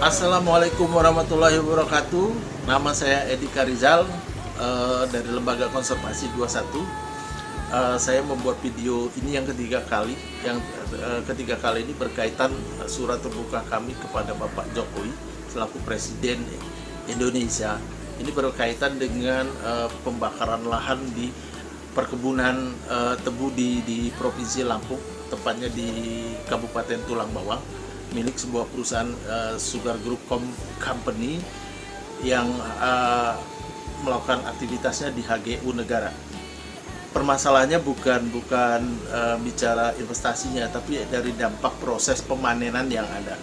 Assalamualaikum warahmatullahi wabarakatuh. Nama saya Edi Karizal dari Lembaga Konservasi 21. Saya membuat video ini yang ketiga kali. Yang ketiga kali ini berkaitan surat terbuka kami kepada Bapak Jokowi selaku Presiden Indonesia. Ini berkaitan dengan pembakaran lahan di perkebunan tebu di Provinsi Lampung, tepatnya di Kabupaten Tulang Bawang, milik sebuah perusahaan Sugar Group Company yang melakukan aktivitasnya di HGU negara. Permasalahannya bukan bicara investasinya, tapi dari dampak proses pemanenan yang ada.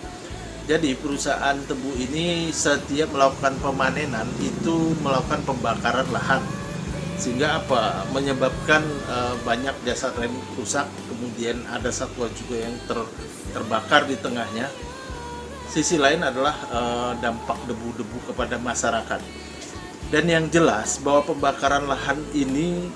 Jadi perusahaan tebu ini setiap melakukan pemanenan itu melakukan pembakaran lahan, sehingga menyebabkan banyak dasar rem rusak, kemudian ada satwa juga yang terbakar di tengahnya. Sisi lain adalah dampak debu-debu kepada masyarakat. Dan yang jelas bahwa pembakaran lahan ini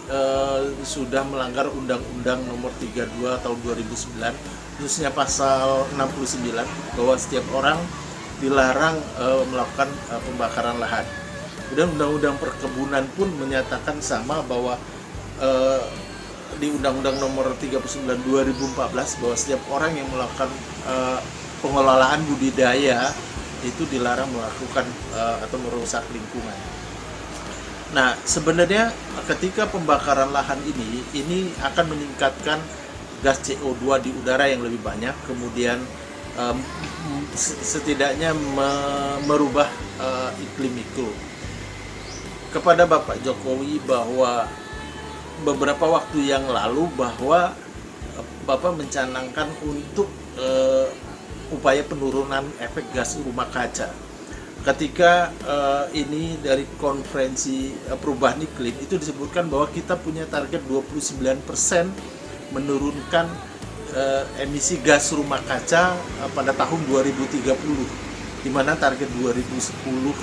sudah melanggar Undang-Undang Nomor 32 Tahun 2009, khususnya pasal 69, bahwa setiap orang dilarang melakukan pembakaran lahan. Kemudian Undang-Undang Perkebunan pun menyatakan sama, bahwa di Undang-Undang Nomor 39 2014 bahwa setiap orang yang melakukan pengelolaan budidaya itu dilarang melakukan atau merusak lingkungan. Nah, sebenarnya ketika pembakaran lahan ini akan meningkatkan gas CO2 di udara yang lebih banyak, kemudian setidaknya merubah iklim itu. Kepada Bapak Jokowi bahwa beberapa waktu yang lalu bahwa Bapak mencanangkan untuk upaya penurunan efek gas rumah kaca. Ketika ini dari konferensi perubahan iklim itu disebutkan bahwa kita punya target 29% menurunkan emisi gas rumah kaca pada tahun 2030, di mana target 2010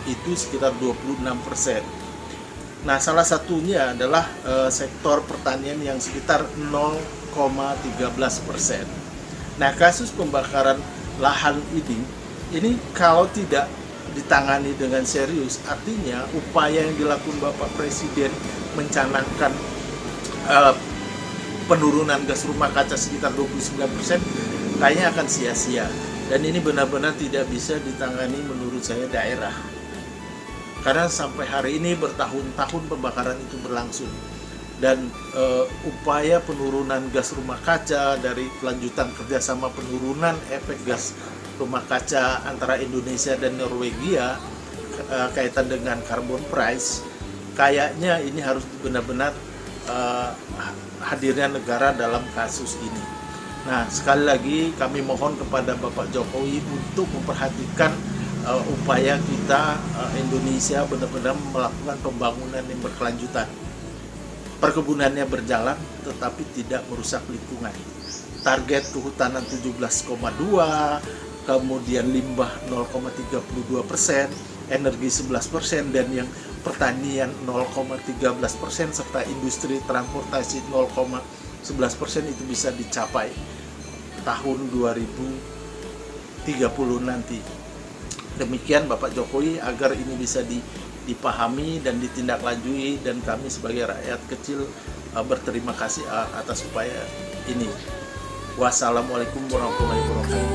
itu sekitar 26%. Nah, salah satunya adalah sektor pertanian yang sekitar 0,13%. Nah, kasus pembakaran lahan ini kalau tidak ditangani dengan serius, artinya upaya yang dilakukan Bapak Presiden mencanangkan penurunan gas rumah kaca sekitar 29% kayaknya akan sia-sia. Dan ini benar-benar tidak bisa ditangani menurut saya daerah. Karena sampai hari ini bertahun-tahun pembakaran itu berlangsung. Dan upaya penurunan gas rumah kaca dari kelanjutan kerjasama penurunan efek gas rumah kaca antara Indonesia dan Norwegia kaitan dengan carbon price, kayaknya ini harus benar-benar hadirnya negara dalam kasus ini. Nah, sekali lagi kami mohon kepada Bapak Jokowi untuk memperhatikan upaya kita Indonesia benar-benar melakukan pembangunan yang berkelanjutan. Perkebunannya berjalan tetapi tidak merusak lingkungan. Target kehutanan 17,2, kemudian limbah 0,32%, energi 11%, dan yang pertanian 0,13%, serta industri transportasi 0,11% itu bisa dicapai tahun 2030 nanti. Demikian Bapak Jokowi, agar ini bisa dipahami dan ditindaklanjuti, dan kami sebagai rakyat kecil berterima kasih atas upaya ini. Wassalamualaikum warahmatullahi wabarakatuh.